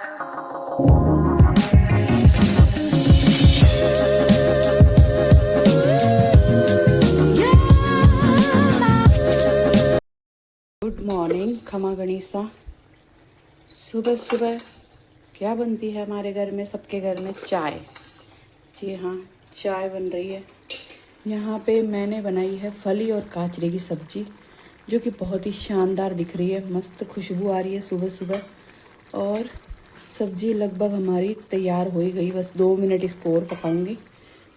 Good morning खमा गणेशा। सुबह सुबह क्या बनती है हमारे घर में, सबके घर में चाय। जी हाँ, चाय बन रही है। यहाँ पे मैंने बनाई है फली और काचरे की सब्जी, जो कि बहुत ही शानदार दिख रही है। मस्त खुशबू आ रही है सुबह सुबह। और सब्जी लगभग हमारी तैयार हो ही गई, बस 2 मिनट इसको और पकाऊंगी।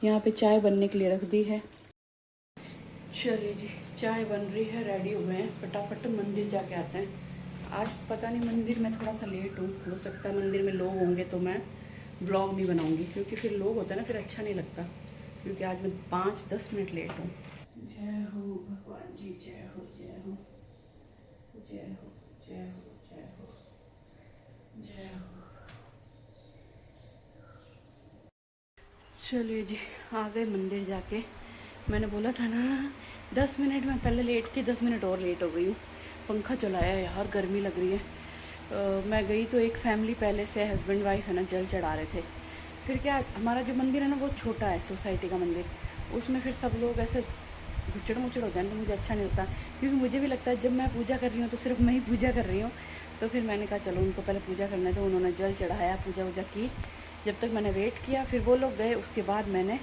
यहाँ पे चाय बनने के लिए रख दी है। चलिए जी, चाय बन रही है, रेडी हो गए हैं। फटाफट मंदिर जाके आते हैं। आज पता नहीं, मंदिर में थोड़ा सा लेट हूँ। हो सकता है मंदिर में लोग होंगे तो मैं ब्लॉग नहीं बनाऊंगी, क्योंकि फिर लोग होता है ना, फिर अच्छा नहीं लगता। क्योंकि आज मैं 5-10 मिनट लेट हूँ। जय हो भगवान जी, जय हो जय हो जय हो जय हो जय हो जय हो। चलिए जी, आ गए मंदिर जाके। मैंने बोला था ना 10 मिनट में पहले लेट थी, 10 मिनट और लेट हो गई हूँ। पंखा चलाया यार, गर्मी लग रही है। मैं गई तो एक फैमिली पहले से हस्बैंड वाइफ है ना, जल चढ़ा रहे थे। फिर क्या, हमारा जो मंदिर है ना वो छोटा है, सोसाइटी का मंदिर। उसमें फिर सब लोग ऐसे घुचड़ मुचड़ हो जाए तो मुझे अच्छा नहीं लगता। क्योंकि मुझे भी लगता है जब मैं पूजा कर रही हूँ तो सिर्फ मैं ही पूजा कर रही हूँ। तो फिर मैंने कहा चलो उनको पहले पूजा करने दो। उन्होंने जल चढ़ाया, पूजा वूजा की। जब तक मैंने वेट किया, फिर वो लोग गए, उसके बाद मैंने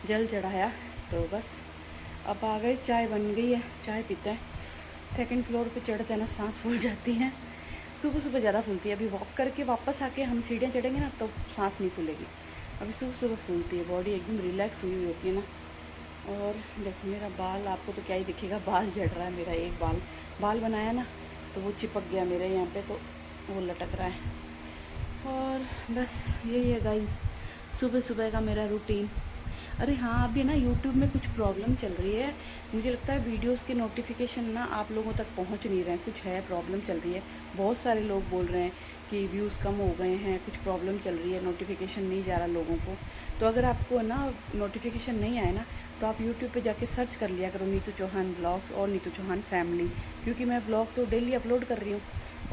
जल चढ़ाया। तो बस अब आ गए, चाय बन गई है, चाय पीते हैं। 2nd फ्लोर पे चढ़ते हैं ना, सांस फूल जाती हैं। सुबह सुबह ज़्यादा फूलती है। अभी वॉक करके वापस आके हम सीढ़ियाँ चढ़ेंगे ना तो सांस नहीं फूलेगी। अभी सुबह सुबह फूलती है, बॉडी एकदम रिलैक्स हुई हुई होती है ना। और देखो मेरा बाल, आपको तो क्या ही दिखेगा, बाल झड़ रहा है मेरा। एक बाल बनाया ना तो वो चिपक गया मेरे यहाँ पे, तो वो लटक रहा है। और बस यही है गाइस, सुबह सुबह का मेरा रूटीन। अरे हाँ, अभी ना यूट्यूब में कुछ प्रॉब्लम चल रही है। मुझे लगता है वीडियोस के नोटिफिकेशन ना आप लोगों तक पहुंच नहीं रहे हैं। कुछ है, प्रॉब्लम चल रही है। बहुत सारे लोग बोल रहे हैं कि व्यूज़ कम हो गए हैं, कुछ प्रॉब्लम चल रही है, नोटिफिकेशन नहीं जा रहा लोगों को। तो अगर आपको ना नोटिफिकेशन नहीं आए ना, तो आप यूट्यूब पे जाके सर्च कर लिया करो नीतू चौहान ब्लॉग्स और नीतू चौहान फैमिली। क्योंकि मैं ब्लॉग तो डेली अपलोड कर रही हूँ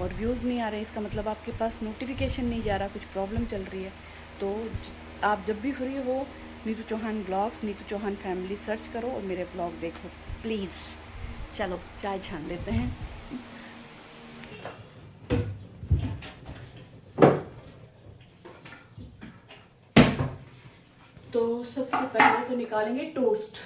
और व्यूज़ नहीं आ रहे, इसका मतलब आपके पास नोटिफिकेशन नहीं जा रहा, कुछ प्रॉब्लम चल रही है। तो आप जब भी फ्री हो, Neetu Chauhan blogs, Neetu Chauhan family search करो और मेरे ब्लॉग देखो प्लीज़। चलो चाय छान लेते हैं। तो सबसे पहले तो निकालेंगे टोस्ट।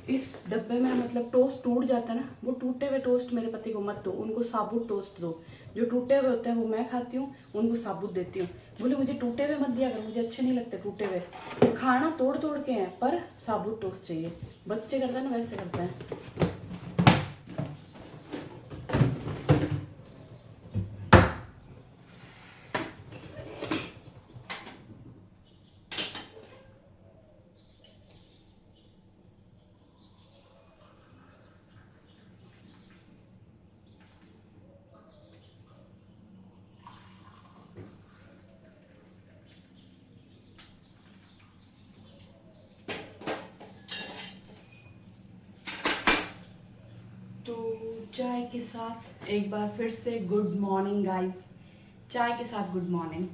इस डब्बे में मतलब टोस्ट टूट जाता है ना, वो टूटे हुए टोस्ट मेरे पति को मत दो, उनको साबुत टोस्ट दो। जो टूटे हुए होते हैं वो मैं खाती हूँ, उनको साबुत देती हूँ। बोले मुझे टूटे हुए मत दिया कर, मुझे अच्छे नहीं लगते टूटे हुए। खाना तोड़ तोड़ के हैं पर साबुत टोस्ट चाहिए। बच्चे करते हैं ना, वैसे करते हैं। तो चाय के साथ एक बार फिर से गुड मॉर्निंग गाइस। चाय के साथ गुड मॉर्निंग।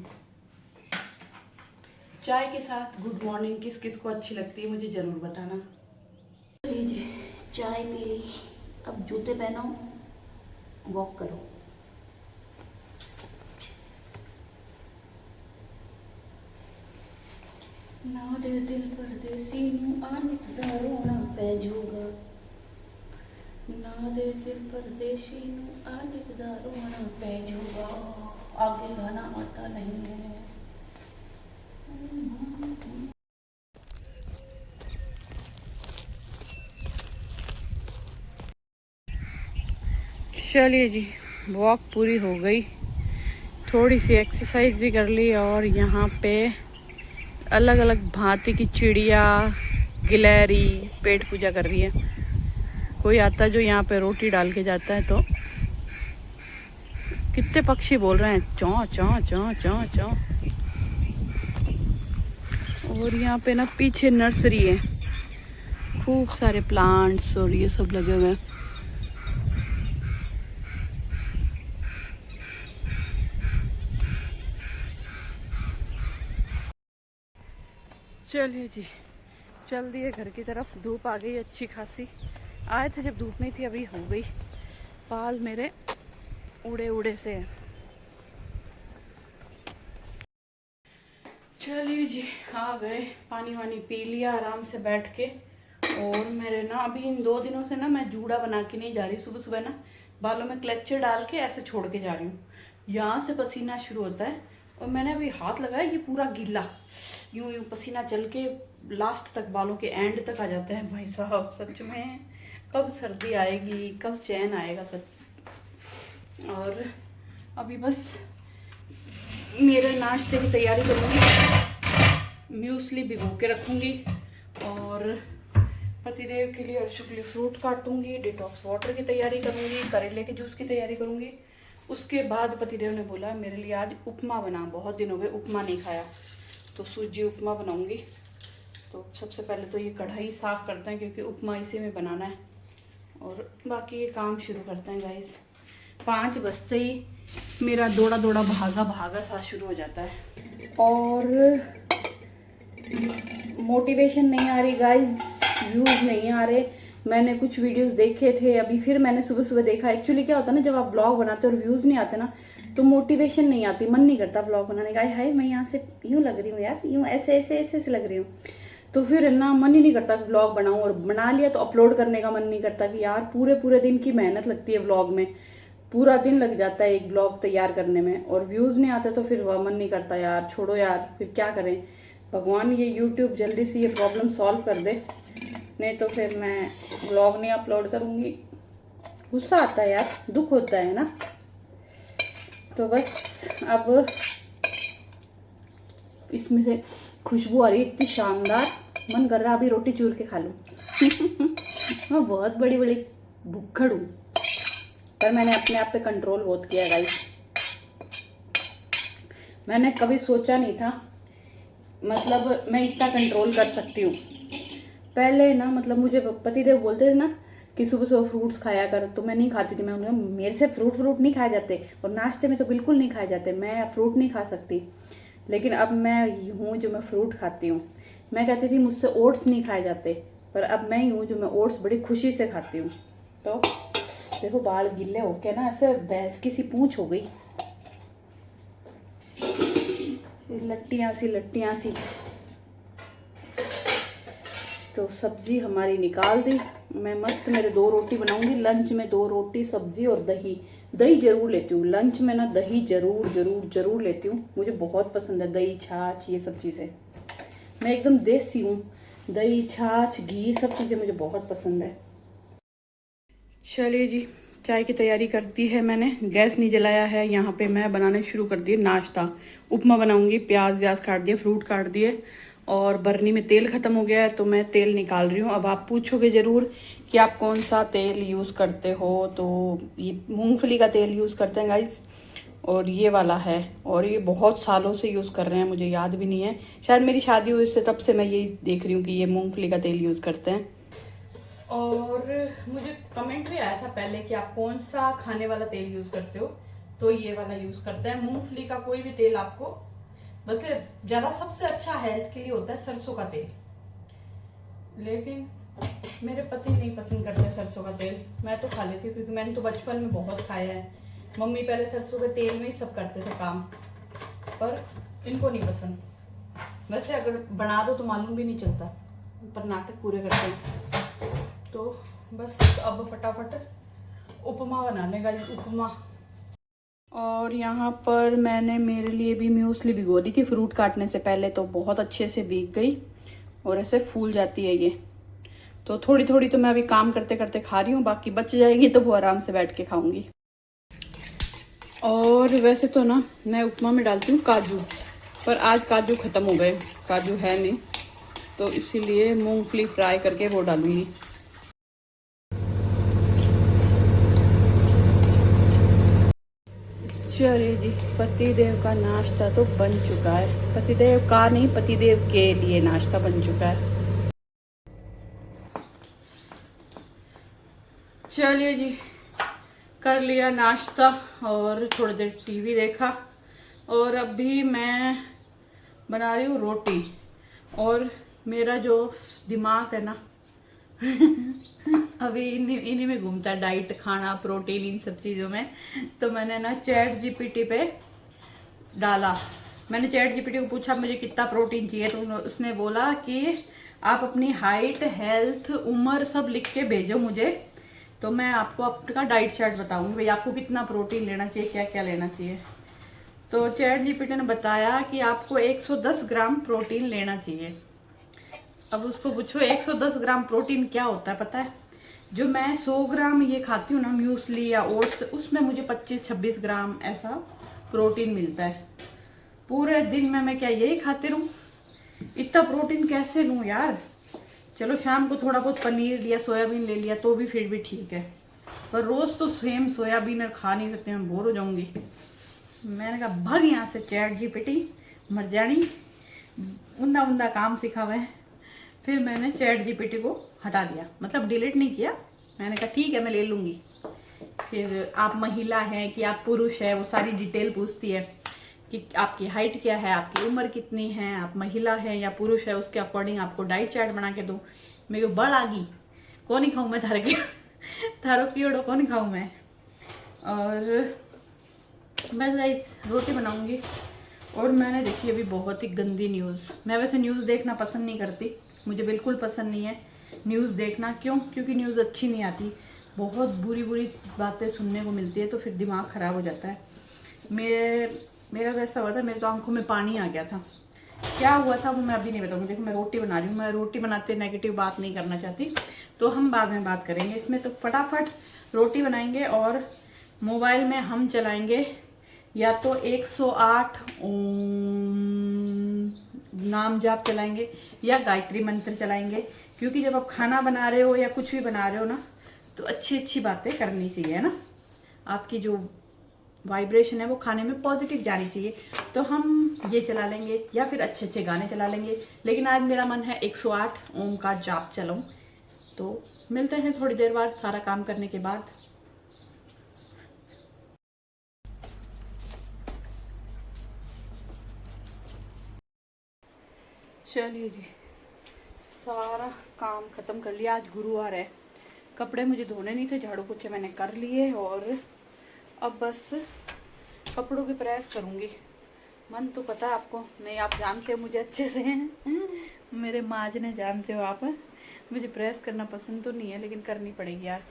चाय के साथ गुड मॉर्निंग किस किस को अच्छी लगती है मुझे ज़रूर बताना। लीजिए चाय पी ली, अब जूते पहनो, वॉक करो। ना दे दिल परदेसी नू आने दा रोना पै जूगा, ना दे दिल परदेसी नू आने दा रोना पै जूगा। आगे गाना आता नहीं है। चलिए जी, वॉक पूरी हो गई, थोड़ी सी एक्सरसाइज भी कर ली। और यहाँ पे अलग अलग भांति की चिड़िया, गिलहरी पेट पूजा कर रही है। कोई आता है जो यहाँ पे रोटी डाल के जाता है। तो कितने पक्षी बोल रहे हैं चौं चौं चौं चौं चौं। और यहाँ पे ना पीछे नर्सरी है, खूब सारे प्लांट्स और ये सब लगे हुए हैं। चलिए जी, चल दिए घर की तरफ। धूप आ गई अच्छी खासी। आए थे जब धूप नहीं थी, अभी हो गई। बाल मेरे उड़े उड़े से हैं। चलिए जी, आ गए, पानी वानी पी लिया आराम से बैठ के। और मेरे ना अभी इन 2 दिनों से ना मैं जूड़ा बना के नहीं जा रही। सुबह सुबह ना बालों में क्लचर डाल के ऐसे छोड़ के जा रही हूँ। यहाँ से पसीना शुरू होता है और मैंने अभी हाथ लगाया, ये पूरा गीला, यूं यूं पसीना चल के लास्ट तक, बालों के एंड तक आ जाते हैं। भाई साहब सच में कब सर्दी आएगी, कब चैन आएगा सच। और अभी बस मेरे नाश्ते की तैयारी करूँगी। म्यूसली भिगो के रखूँगी और पतिदेव के लिए, अर्शु के लिए फ्रूट काटूंगी, डिटॉक्स वाटर की तैयारी करूँगी, करेले के जूस की तैयारी करूँगी। उसके बाद पतिदेव ने बोला मेरे लिए आज उपमा बना, बहुत दिन हो गए उपमा नहीं खाया, तो सूजी उपमा बनाऊँगी। तो सबसे पहले तो ये कढ़ाई साफ़ करते हैं क्योंकि उपमा इसी में बनाना है, और बाकी ये काम शुरू करते हैं गाइस। 5 बजते ही मेरा दौड़ा दौड़ा भागा भागा सा शुरू हो जाता है। और मोटिवेशन नहीं आ रही गाइस, व्यूज़ नहीं आ रहे। मैंने कुछ वीडियोस देखे थे अभी, फिर मैंने सुबह सुबह देखा। एक्चुअली क्या होता है ना, जब आप व्लॉग बनाते हो और व्यूज़ नहीं आते ना, तो मोटिवेशन नहीं आती, मन नहीं करता व्लॉग बनाने का। हाय मैं यहाँ से यूँ लग रही हूँ यार, यूँ ऐसे ऐसे ऐसे ऐसे लग रही हूँ, तो फिर ना मन ही नहीं करता कि व्लॉग बनाऊँ। और बना लिया तो अपलोड करने का मन नहीं करता कि यार पूरे दिन की मेहनत लगती है व्लॉग में, पूरा दिन लग जाता है एक व्लॉग तैयार करने में, और व्यूज़ नहीं आते तो फिर मन नहीं करता यार छोड़ो यार, फिर क्या करें। भगवान ये यूट्यूब जल्दी से ये प्रॉब्लम सॉल्व कर दे, नहीं तो फिर मैं व्लॉग नहीं अपलोड करूँगी। गुस्सा आता है यार, दुख होता है ना। तो बस अब इसमें से खुशबू आ रही है इतनी शानदार, मन कर रहा अभी रोटी चूर के खा लूँ। मैं बहुत बड़ी बड़ी भुक्खड़ हूँ, पर मैंने अपने आप पे कंट्रोल बहुत किया गाइस। मैंने कभी सोचा नहीं था मतलब मैं इतना कंट्रोल कर सकती हूँ। पहले ना मतलब मुझे पतिदेव बोलते थे ना कि सुबह सुबह फ्रूट्स खाया कर, तो मैं नहीं खाती थी। मैं उन्हें, मेरे से फ्रूट नहीं खाए जाते, और नाश्ते में तो बिल्कुल नहीं खाए जाते, मैं फ्रूट नहीं खा सकती। लेकिन अब मैं हूँ जो मैं फ्रूट खाती हूँ। मैं कहती थी मुझसे ओट्स नहीं खाए जाते, पर अब मैं ही हूँ जो मैं ओट्स बड़ी खुशी से खाती हूँ। तो देखो बाल गीले होके ना ऐसे भैंस की सी पूंछ हो गई, लट्टियाँ सी। तो सब्जी हमारी निकाल दी। मैं मस्त मेरे 2 रोटी बनाऊंगी लंच में, 2 रोटी सब्जी और दही। दही जरूर लेती हूँ लंच में ना, दही जरूर जरूर जरूर लेती हूँ, मुझे बहुत पसंद है दही छाछ ये सब चीज़ें। मैं एकदम देसी हूँ, दही छाछ घी सब चीज़ें मुझे बहुत पसंद है। चलिए जी, चाय की तैयारी कर दी है मैंने, गैस नहीं जलाया है। यहाँ पे मैं बनाने शुरू कर दिए नाश्ता, उपमा बनाऊंगी। प्याज व्याज काट दिए, फ्रूट काट दिए, और बर्नी में तेल ख़त्म हो गया है तो मैं तेल निकाल रही हूँ। अब आप पूछोगे ज़रूर कि आप कौन सा तेल यूज़ करते हो, तो ये मूंगफली का तेल यूज़ करते हैं गाइस, और ये वाला है, और ये बहुत सालों से यूज़ कर रहे हैं, मुझे याद भी नहीं है, शायद मेरी शादी हुई इससे तब से मैं यही देख रही हूँ कि ये मूँगफली का तेल यूज़ करते हैं। और मुझे कमेंट भी आया था पहले कि आप कौन सा खाने वाला तेल यूज़ करते हो, तो ये वाला यूज़ करते हैं। मूंगफली का कोई भी तेल आपको, मतलब ज़्यादा सबसे अच्छा हेल्थ के लिए होता है सरसों का तेल, लेकिन मेरे पति नहीं पसंद करते सरसों का तेल। मैं तो खा लेती हूँ क्योंकि मैंने तो बचपन में बहुत खाया है। मम्मी पहले सरसों के तेल में ही सब करते थे काम, पर इनको नहीं पसंद। वैसे अगर बना दो तो मालूम भी नहीं चलता, पर नाटक पूरे करते हैं। तो बस अब फटाफट उपमा बना लेगा, उपमा। और यहाँ पर मैंने मेरे लिए भी म्यूसली भिगो दी थी फ्रूट काटने से पहले, तो बहुत अच्छे से भीग गई और ऐसे फूल जाती है ये। तो थोड़ी थोड़ी तो मैं अभी काम करते करते खा रही हूँ, बाकी बच जाएगी तो वो आराम से बैठ के खाऊंगी। और वैसे तो ना मैं उपमा में डालती हूँ काजू, पर आज काजू ख़त्म हो गए, काजू है नहीं, तो इसीलिए मूंगफली फ्राई करके वो डालूंगी। चलिए जी, पतिदेव का नाश्ता तो बन चुका है। पतिदेव का नहीं, पतिदेव के लिए नाश्ता बन चुका है। चलिए जी, कर लिया नाश्ता और थोड़ी देर टीवी देखा। और अभी मैं बना रही हूँ रोटी। और मेरा जो दिमाग है ना अभी इन्हीं में घूमता है, डाइट, खाना, प्रोटीन, इन सब चीज़ों में। तो मैंने ना चैट जीपीटी पे डाला। मैंने चैट जीपीटी को पूछा मुझे कितना प्रोटीन चाहिए, तो उसने बोला कि आप अपनी हाइट, हेल्थ, उम्र सब लिख के भेजो मुझे, तो मैं आपको आपका डाइट चार्ट बताऊंगी भाई आपको कितना प्रोटीन लेना चाहिए, क्या क्या लेना चाहिए। तो चैट जीपीटी ने बताया कि आपको 110 ग्राम प्रोटीन लेना चाहिए। अब उसको पूछो 110 ग्राम प्रोटीन क्या होता है पता है? जो मैं 100 ग्राम ये खाती हूँ ना म्यूसली या ओट्स, उसमें मुझे 25-26 ग्राम ऐसा प्रोटीन मिलता है। पूरे दिन में मैं क्या यही खाती रहूँ? इतना प्रोटीन कैसे लूँ यार? चलो शाम को थोड़ा बहुत पनीर लिया, सोयाबीन ले लिया तो भी फिर भी ठीक है, पर रोज़ तो सेम सोयाबीन और खा नहीं सकते, मैं बोर हो जाऊँगी। मैंने कहा भाग यहाँ से चैट जीपीटी, मर जानी, उन्दा उन्दा काम सिखा हुआ है। फिर मैंने चैट जीपीटी को हटा दिया, मतलब डिलीट नहीं किया। मैंने कहा ठीक है मैं ले लूँगी। फिर आप महिला हैं कि आप पुरुष है, वो सारी डिटेल पूछती है कि आपकी हाइट क्या है, आपकी उम्र कितनी है, आप महिला है या पुरुष है, उसके अकॉर्डिंग आपको डाइट चार्ट बना के दो। मेरे को बड़ आ गई, कौन ही खाऊँ मैं थारे के थारो कीड़ो कौन ही खाऊँ मैं। और मैं गाइस रोटी बनाऊंगी। और मैंने देखी अभी बहुत ही गंदी न्यूज़। मैं वैसे न्यूज़ देखना पसंद नहीं करती, मुझे बिल्कुल पसंद नहीं है न्यूज़ देखना। क्यों? क्योंकि न्यूज़ अच्छी नहीं आती, बहुत बुरी बुरी बातें सुनने को मिलती है, तो फिर दिमाग ख़राब हो जाता है। मेरा तो ऐसा हुआ था, मेरे तो आंखों में पानी आ गया था। क्या हुआ था वो मैं अभी नहीं बताऊँगी। देखो मैं रोटी बना रही हूँ, मैं रोटी बनाते नेगेटिव बात नहीं करना चाहती, तो हम बाद में बात करेंगे इसमें। तो फटाफट रोटी बनाएंगे और मोबाइल में हम चलाएंगे या तो 108 ओम नाम जाप चलाएंगे या गायत्री मंत्र चलाएंगे। क्योंकि जब आप खाना बना रहे हो या कुछ भी बना रहे हो ना, तो अच्छी अच्छी बातें करनी चाहिए, है ना। आपकी जो वाइब्रेशन है वो खाने में पॉजिटिव जानी चाहिए। तो हम ये चला लेंगे या फिर अच्छे अच्छे गाने चला लेंगे। लेकिन आज मेरा मन है 108 ओम का जाप चलाऊं। तो मिलते हैं थोड़ी देर बाद सारा काम करने के बाद। चलिए जी, सारा काम ख़त्म कर लिया। आज गुरुवार है, कपड़े मुझे धोने नहीं थे, झाड़ू पोछे मैंने कर लिए। और अब बस कपड़ों की प्रेस करूँगी। मन तो पता है आपको, नहीं आप जानते हो मुझे अच्छे से मेरे माजने जानते हो आप। मुझे प्रेस करना पसंद तो नहीं है, लेकिन करनी पड़ेगी यार।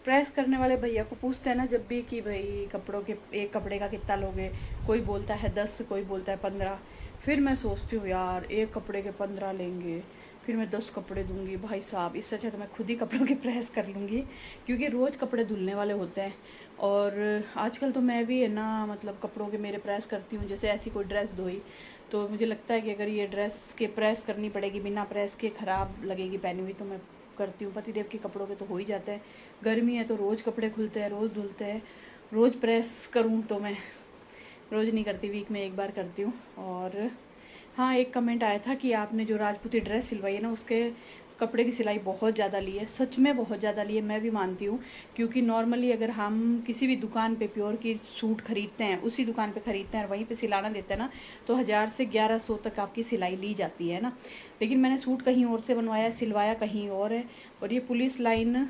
प्रेस करने वाले भैया को पूछते हैं ना जब भी कि भाई कपड़ों के एक कपड़े का कितना लोगे, कोई बोलता है 10, कोई बोलता है 15। फिर मैं सोचती हूँ यार एक कपड़े के 15 लेंगे, फिर मैं 10 कपड़े दूंगी भाई साहब, इससे अच्छा तो मैं खुद ही कपड़ों की प्रेस कर लूँगी, क्योंकि रोज़ कपड़े धुलने वाले होते हैं। और आजकल तो मैं भी है ना, मतलब कपड़ों के मेरे प्रेस करती हूँ। जैसे ऐसी कोई ड्रेस धोई तो मुझे लगता है कि अगर ये ड्रेस के प्रेस करनी पड़ेगी, बिना प्रेस के ख़राब लगेगी पहनी हुई, तो मैं करती हूँ। पतिदेव के कपड़ों के तो हो ही जाते हैं, गर्मी है तो रोज़ कपड़े खुलते हैं, रोज़ धुलते हैं। रोज़ प्रेस करूँ तो मैं रोज़ नहीं करती, वीक में एक बार करती हूँ। और हाँ, एक कमेंट आया था कि आपने जो राजपूती ड्रेस सिलवाई है ना, उसके कपड़े की सिलाई बहुत ज़्यादा ली है। सच में बहुत ज़्यादा ली है, मैं भी मानती हूँ। क्योंकि नॉर्मली अगर हम किसी भी दुकान पे प्योर की सूट खरीदते हैं, उसी दुकान पे खरीदते हैं और वहीं पे सिलाना देते हैं ना, तो 1000 से 1100 तक आपकी सिलाई ली जाती है ना। लेकिन मैंने सूट कहीं और से बनवाया, सिलवाया कहीं और है। और ये पुलिस लाइन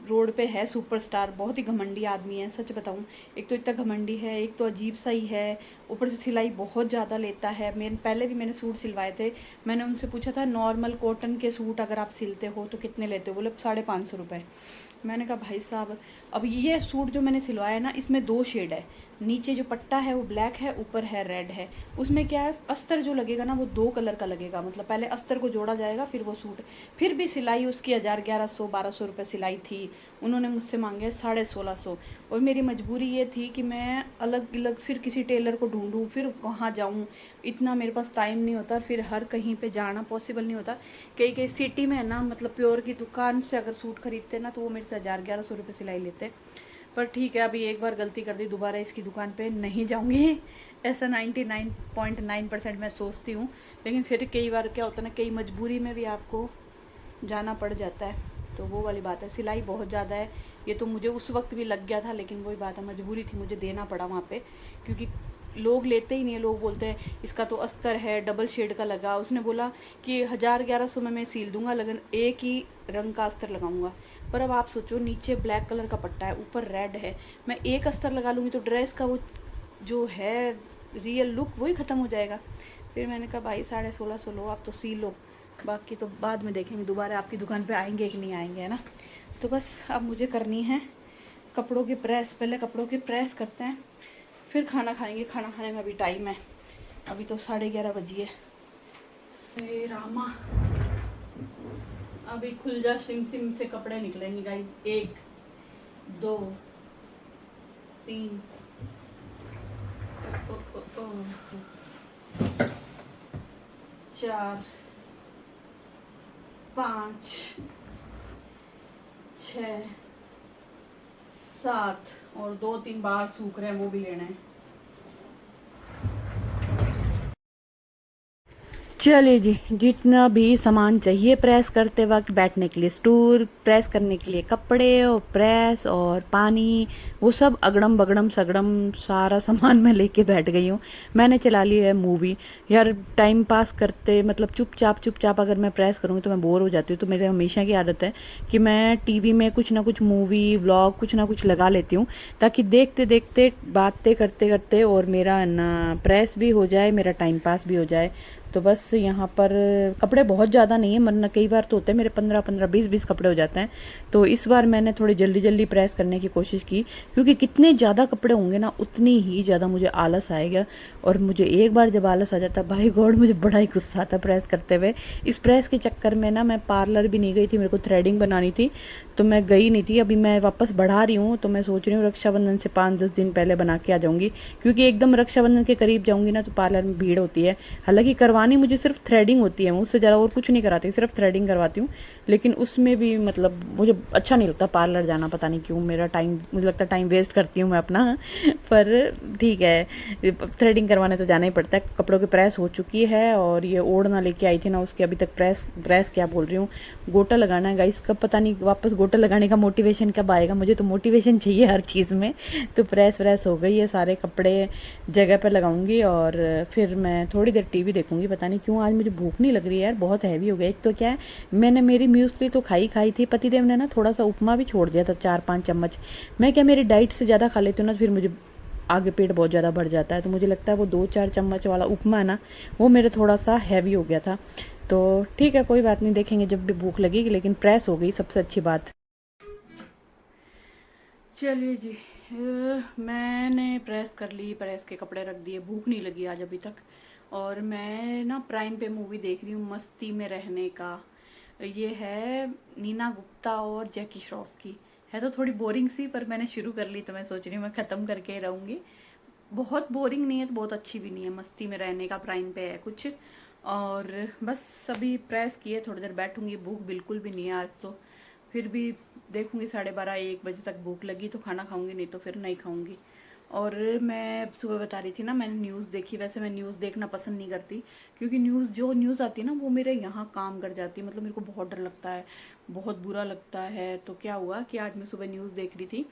रोड पे है सुपरस्टार, बहुत ही घमंडी आदमी है, सच बताऊं। एक तो इतना घमंडी है, एक तो अजीब सा ही है, ऊपर से सिलाई बहुत ज़्यादा लेता है। पहले भी मैंने सूट सिलवाए थे, मैंने उनसे पूछा था नॉर्मल कॉटन के सूट अगर आप सिलते हो तो कितने लेते हो, बोले 550 रुपये। मैंने कहा भाई साहब, अब ये सूट जो मैंने सिलवाया है ना, इसमें 2 शेड है। नीचे जो पट्टा है वो ब्लैक है, ऊपर है रेड है। उसमें क्या है, अस्तर जो लगेगा ना वो 2 कलर का लगेगा, मतलब पहले अस्तर को जोड़ा जाएगा फिर वो सूट। फिर भी सिलाई उसकी 1000, 1100, 1200 रुपये सिलाई थी। उन्होंने मुझसे मांगे 1650। और मेरी मजबूरी ये थी कि मैं अलग अलग फिर किसी टेलर को ढूंढूं, फिर कहाँ जाऊं, इतना मेरे पास टाइम नहीं होता, फिर हर कहीं पे जाना पॉसिबल नहीं होता। कई कई सिटी में है ना, मतलब प्योर की दुकान से अगर सूट खरीदते हैं ना, तो वो मेरे से 1000, 1100 रुपये सिलाई लेते हैं। पर ठीक है, अभी एक बार गलती कर दी, दोबारा इसकी दुकान पे नहीं जाऊंगी, ऐसा 99.9% मैं सोचती हूँ। लेकिन फिर कई बार क्या होता है ना, कई मजबूरी में भी आपको जाना पड़ जाता है, तो वो वाली बात है। सिलाई बहुत ज़्यादा है, ये तो मुझे उस वक्त भी लग गया था, लेकिन वही बात है, मजबूरी थी, मुझे देना पड़ा वहाँ पे, क्योंकि लोग लेते ही नहीं है। लोग बोलते हैं इसका तो अस्तर है, डबल शेड का लगा। उसने बोला कि 1000-1100 में मैं सील दूंगा, लेकिन एक ही रंग का अस्तर लगाऊंगा। पर अब आप सोचो, नीचे ब्लैक कलर का पट्टा है, ऊपर रेड है, मैं एक अस्तर लगा लूँगी तो ड्रेस का वो जो है रियल लुक वही ख़त्म हो जाएगा। फिर मैंने कहा भाई 1650 लो, आप तो सी लो, बाकी तो बाद में देखेंगे, दोबारा आपकी दुकान पे आएंगे कि नहीं आएंगे, है ना। तो बस अब मुझे करनी है कपड़ों की प्रेस, पहले कपड़ों की प्रेस करते हैं, फिर खाना खाएंगे। खाना खाने में अभी टाइम है, अभी तो 11:30 बजी है। हे रामा, अभी खुलजा सिम सिम से कपड़े निकलेंगे गाइस। 1 2 3 4 5 6 7 और 2-3 बाहर सूख रहे हैं, वो भी लेना है। चलिए जी, जितना भी सामान चाहिए प्रेस करते वक्त, बैठने के लिए स्टूल, प्रेस करने के लिए कपड़े और प्रेस और पानी, वो सब अगड़म बगड़म सगड़म सारा सामान मैं लेके बैठ गई हूँ। मैंने चला ली है मूवी यार, टाइम पास करते, मतलब चुपचाप अगर मैं प्रेस करूँगी तो मैं बोर हो जाती हूँ। तो मेरे हमेशा की आदत है कि मैं टीवी में कुछ ना कुछ मूवी व्लॉग कुछ ना कुछ लगा लेती हूँ, ताकि देखते देखते बातें करते करते और मेरा ना प्रेस भी हो जाए, मेरा टाइम पास भी हो जाए। तो बस यहाँ पर कपड़े बहुत ज़्यादा नहीं है, वरना कई बार तो होते हैं मेरे 15-15 20-20 कपड़े हो जाते हैं। तो इस बार मैंने थोड़ी जल्दी जल्दी प्रेस करने की कोशिश की, क्योंकि कितने ज़्यादा कपड़े होंगे ना उतनी ही ज़्यादा मुझे आलस आएगा। और मुझे एक बार जब आलस आ जाता, भाई गॉड, मुझे बड़ा ही गुस्सा आता प्रेस करते हुए। इस प्रेस के चक्कर में ना मैं पार्लर भी नहीं गई थी, मेरे को थ्रेडिंग बनानी थी, तो मैं गई नहीं थी। अभी मैं वापस बढ़ा रही हूँ, तो मैं सोच रही हूँ रक्षाबंधन से 5-10 दिन पहले बना के आ जाऊँगी, क्योंकि एकदम रक्षाबंधन के करीब जाऊँगी ना तो पार्लर में भीड़ होती है। हालांकि करवानी मुझे सिर्फ थ्रेडिंग होती है, मैं उससे ज़्यादा और कुछ नहीं कराती, सिर्फ थ्रेडिंग करवाती हूँ। लेकिन उसमें भी मतलब मुझे अच्छा नहीं लगता पार्लर जाना, पता नहीं क्यों, मेरा टाइम, मुझे लगता है टाइम वेस्ट करती हूँ मैं अपना। पर ठीक है, थ्रेडिंग करवाने तो जाना ही पड़ता है। कपड़ों की प्रेस हो चुकी है, और ये ओढ़ना लेके आई थी ना, उसकी अभी तक प्रेस क्या बोल रही हूँ, गोटा लगाना है गाइस। कब पता नहीं वापस गोटा लगाने का मोटिवेशन कब आएगा, मुझे तो मोटिवेशन चाहिए हर चीज़ में। तो प्रेस हो गई है, सारे कपड़े जगह पर लगाऊंगी, और फिर मैं थोड़ी देर टीवी देखूंगी। पता नहीं क्यों आज मुझे भूख नहीं लग रही है यार, बहुत हैवी हो गया। एक तो क्या है, मैंने मेरी म्यूस्ली तो खाई थी, पतिदेव ने ना थोड़ा सा उपमा भी छोड़ दिया था, 4-5 चम्मच। मैं क्या, मेरी डाइट से ज़्यादा खा लेती हूँ ना, तो फिर मुझे आगे पेट बहुत ज़्यादा बढ़ जाता है। तो मुझे लगता है वो 2-4 चम्मच वाला उपमा है ना, वो मेरे थोड़ा सा हैवी हो गया था। तो ठीक है, कोई बात नहीं, देखेंगे जब भी भूख लगेगी। लेकिन प्रेस हो गई, सबसे अच्छी बात। चलिए जी, मैंने प्रेस कर ली, प्रेस के कपड़े रख दिए, भूख नहीं लगी आज अभी तक। और मैं ना प्राइम पे मूवी देख रही हूँ, मस्ती में रहने का। ये है नीना गुप्ता और जैकी श्रॉफ की। है तो थोड़ी बोरिंग सी, पर मैंने शुरू कर ली तो मैं सोच रही हूँ मैं ख़त्म करके ही रहूँगी। बहुत बोरिंग नहीं है तो बहुत अच्छी भी नहीं है, मस्ती में रहने का, प्राइम पे है कुछ। और बस अभी प्रेस किए, थोड़ी देर बैठूंगी, भूख बिल्कुल भी नहीं है आज तो। फिर भी देखूंगी, 12:30-1 बजे तक भूख लगी तो खाना खाऊंगी, नहीं तो फिर नहीं खाऊंगी। और मैं सुबह बता रही थी ना, मैंने न्यूज़ देखी। वैसे मैं न्यूज़ देखना पसंद नहीं करती, क्योंकि जो न्यूज़ आती है ना वो मेरे यहाँ काम कर जाती है, मतलब मेरे को बहुत डर लगता है, बहुत बुरा लगता है। तो क्या हुआ कि आज मैं सुबह न्यूज़ देख रही थी,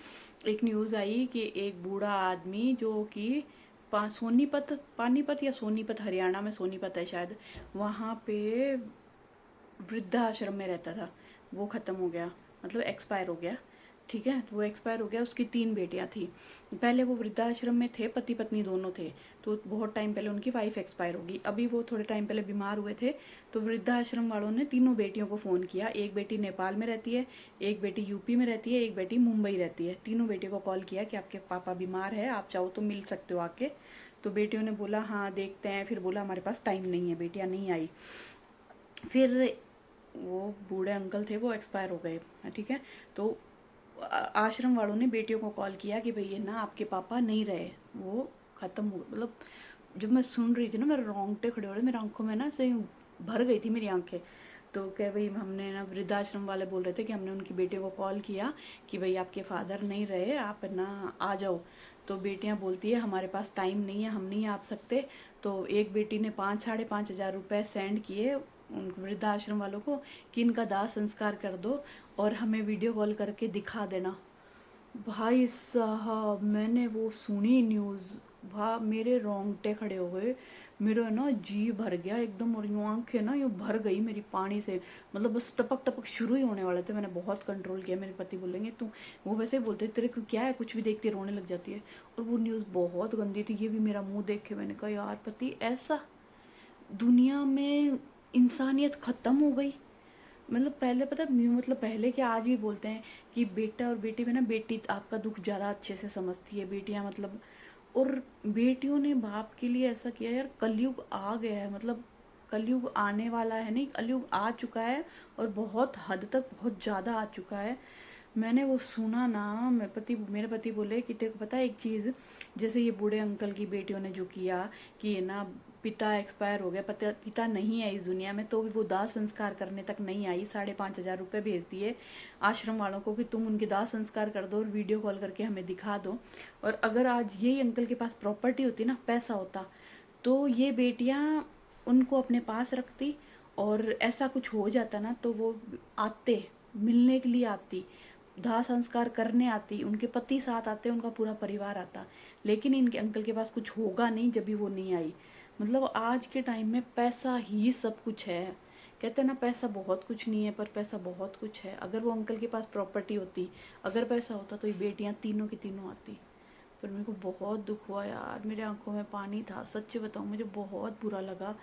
एक न्यूज़ आई कि एक बूढ़ा आदमी जो कि सोनीपत, पानीपत या सोनीपत, हरियाणा में सोनीपत है शायद, वहाँ पे वृद्धाश्रम में रहता था, वो ख़त्म हो गया, मतलब एक्सपायर हो गया। ठीक है, तो वो एक्सपायर हो गया, उसकी 3 बेटियां थी। पहले वो वृद्धाश्रम में थे, पति पत्नी दोनों थे। तो बहुत टाइम पहले उनकी वाइफ एक्सपायर होगी, अभी वो थोड़े टाइम पहले बीमार हुए थे। तो वृद्धाश्रम वालों ने तीनों बेटियों को फ़ोन किया, एक बेटी नेपाल में रहती है, एक बेटी यूपी में रहती है, एक बेटी मुंबई रहती है। तीनों बेटियों को कॉल किया कि आपके पापा बीमार है, आप चाहो तो मिल सकते हो आके। तो बेटियों ने बोला हाँ देखते हैं, फिर बोला हमारे पास टाइम नहीं है, बेटियाँ नहीं आई। फिर वो बूढ़े अंकल थे, वो एक्सपायर हो गए। ठीक है, तो आश्रम वालों ने बेटियों को कॉल किया कि भैया ना आपके पापा नहीं रहे, वो ख़त्म हो, मतलब जब मैं सुन रही थी ना मेरे रोंगटे खड़े हो रहे, मेरी आंखों में ना से भर गई थी मेरी आंखें। तो क्या भाई हमने ना वृद्धाश्रम वाले बोल रहे थे कि हमने उनकी बेटियों को कॉल किया कि भाई आपके फादर नहीं रहे, आप ना आ जाओ। तो बेटियां बोलती है हमारे पास टाइम नहीं है, हम नहीं आ सकते। तो एक बेटी ने 5-5.5 हज़ार रुपये सेंड किए उन वृद्धाश्रम वालों को कि इनका दाह संस्कार कर दो और हमें वीडियो कॉल करके दिखा देना। भाई साहब मैंने वो सुनी न्यूज़, मेरे रोंगटे खड़े हो गए, मेरा ना जी भर गया एकदम, और यूँ आंखें ना यूँ भर गई मेरी पानी से। मतलब बस टपक टपक शुरू ही होने वाले थे। मैंने बहुत कंट्रोल किया। मेरे पति बोलेंगे तू, वो वैसे ही बोलते तेरे को क्या है, कुछ भी देखती है रोने लग जाती है। और वो न्यूज़ बहुत गंदी थी। ये भी मेरा मुंह देख के मैंने कहा यार पति, ऐसा दुनिया में इंसानियत ख़त्म हो गई। मतलब पहले पता है, मतलब पहले क्या आज भी बोलते हैं कि बेटा और बेटी में ना, बेटी आपका दुख ज़्यादा अच्छे से समझती है, बेटियां मतलब, और बेटियों ने बाप के लिए ऐसा किया यार। कलयुग आ गया है, मतलब कलयुग आने वाला है, नहीं कलयुग आ चुका है, और बहुत हद तक बहुत ज़्यादा आ चुका है। मैंने वो सुना ना, मेरे पति बोले कि तेरे को पता है एक चीज़, जैसे ये बूढ़े अंकल की बेटियों ने जो किया कि ये ना पिता एक्सपायर हो गया, पिता नहीं है इस दुनिया में, तो भी वो दाह संस्कार करने तक नहीं आई, 5,500 रुपये भेज दिए आश्रम वालों को कि तुम उनके दाह संस्कार कर दो और वीडियो कॉल करके हमें दिखा दो। और अगर आज यही अंकल के पास प्रॉपर्टी होती ना, पैसा होता, तो ये बेटियां उनको अपने पास रखती, और ऐसा कुछ हो जाता ना तो वो आते, मिलने के लिए आती, दाह संस्कार करने आती, उनके पति साथ आते, उनका पूरा परिवार आता। लेकिन इनके अंकल के पास कुछ होगा नहीं जब भी वो नहीं आई। मतलब आज के टाइम में पैसा ही सब कुछ है। कहते हैं ना पैसा बहुत कुछ नहीं है, पर पैसा बहुत कुछ है। अगर वो अंकल के पास प्रॉपर्टी होती, अगर पैसा होता, तो ये बेटियां तीनों की तीनों आती। पर मेरे को बहुत दुख हुआ यार, मेरे आंखों में पानी था, सच्ची बताऊँ मुझे बहुत बुरा लगा।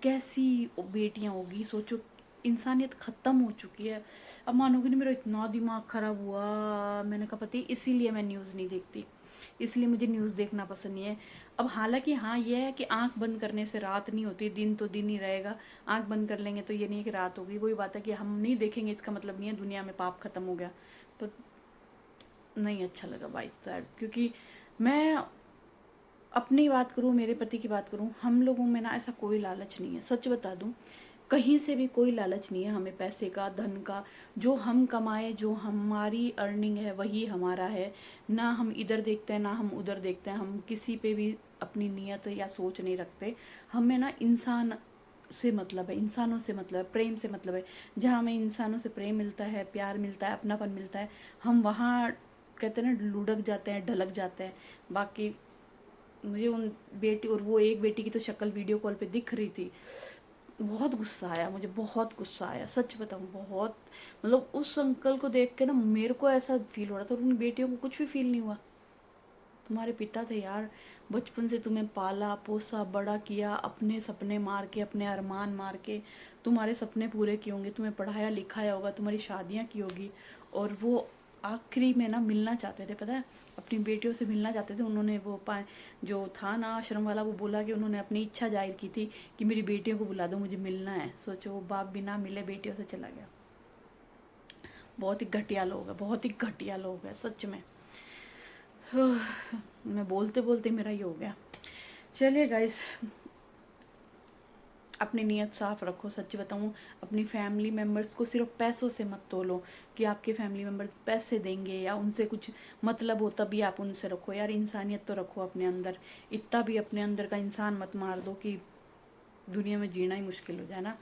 कैसी बेटियां होगी सोचो, इंसानियत ख़त्म हो चुकी है। अब मानोगे नहीं, मेरा इतना दिमाग ख़राब हुआ। मैंने कहा पति, इसीलिए मैं न्यूज़ नहीं देखती, इसलिए मुझे न्यूज़ देखना पसंद नहीं है। अब हालांकि हाँ ये है कि आंख बंद करने से रात नहीं होती, दिन तो दिन ही रहेगा। आंख बंद कर लेंगे तो ये नहीं है कि रात होगी। वही बात है कि हम नहीं देखेंगे इसका मतलब नहीं है दुनिया में पाप खत्म हो गया। पर नहीं अच्छा लगा भाई साहब, क्योंकि मैं अपनी बात करूँ, मेरे पति की बात करूँ, हम लोगों में ना ऐसा कोई लालच नहीं है। सच बता दूँ, कहीं से भी कोई लालच नहीं है हमें पैसे का, धन का। जो हम कमाए, जो हमारी अर्निंग है वही हमारा है। ना हम इधर देखते हैं ना हम उधर देखते हैं, हम किसी पे भी अपनी नीयत या सोच नहीं रखते। हमें ना इंसान से मतलब है, इंसानों से मतलब है, प्रेम से मतलब है। जहाँ हमें इंसानों से प्रेम मिलता है, प्यार मिलता है, अपनापन मिलता है, हम वहाँ कहते हैं ना लुढ़क जाते हैं, ढलक जाते हैं। बाकी मुझे उन बेटी, और वो एक बेटी की तो शक्ल वीडियो कॉल पे दिख रही थी, बहुत गुस्सा आया मुझे, बहुत गुस्सा आया, सच बताऊँ बहुत। मतलब उस अंकल को देख के ना मेरे को ऐसा फील हो रहा था, और उन बेटियों को कुछ भी फील नहीं हुआ। तुम्हारे पिता थे यार, बचपन से तुम्हें पाला पोसा बड़ा किया, अपने सपने मार के, अपने अरमान मार के तुम्हारे सपने पूरे किए होंगे, तुम्हें पढ़ाया लिखाया होगा, तुम्हारी शादियाँ की होगी, और वो आखिरी में ना मिलना चाहते थे, पता है, अपनी बेटियों से मिलना चाहते थे। उन्होंने वो जो था ना आश्रम वाला, वो बोला कि उन्होंने अपनी इच्छा जाहिर की थी कि मेरी बेटियों को बुला दो, मुझे मिलना है। सोचो, वो बाप बिना मिले बेटियों से चला गया। बहुत ही घटिया लोग है, बहुत ही घटिया लोग है सच में। मैं बोलते बोलते मेरा ही हो गया। चलिए गाइस, अपनी नीयत साफ़ रखो। सच्ची बताऊँ, अपनी फैमिली मेम्बर्स को सिर्फ पैसों से मत तोलो कि आपके फैमिली मेम्बर्स पैसे देंगे या उनसे कुछ मतलब हो तभी आप उनसे रखो। यार इंसानियत तो रखो अपने अंदर। इतना भी अपने अंदर का इंसान मत मार दो कि दुनिया में जीना ही मुश्किल हो जाए ना।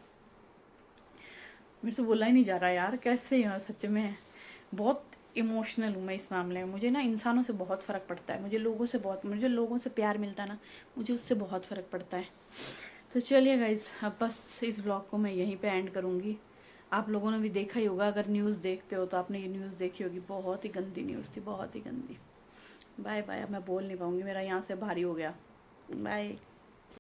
मेरे से बोला ही नहीं जा रहा यार, कैसे यार, सच में बहुत इमोशनल हूँ मैं इस मामले में। मुझे ना इंसानों से बहुत फ़र्क पड़ता है, मुझे लोगों से प्यार मिलता है ना, मुझे उससे बहुत फ़र्क पड़ता है। तो चलिए गाइज, अब बस इस व्लॉग को मैं यहीं पे एंड करूँगी। आप लोगों ने भी देखा ही होगा, अगर न्यूज़ देखते हो तो आपने ये न्यूज़ देखी होगी, बहुत ही गंदी न्यूज़ थी, बहुत ही गंदी। बाय बाय, अब मैं बोल नहीं पाऊँगी, मेरा यहाँ से भारी हो गया। बाय।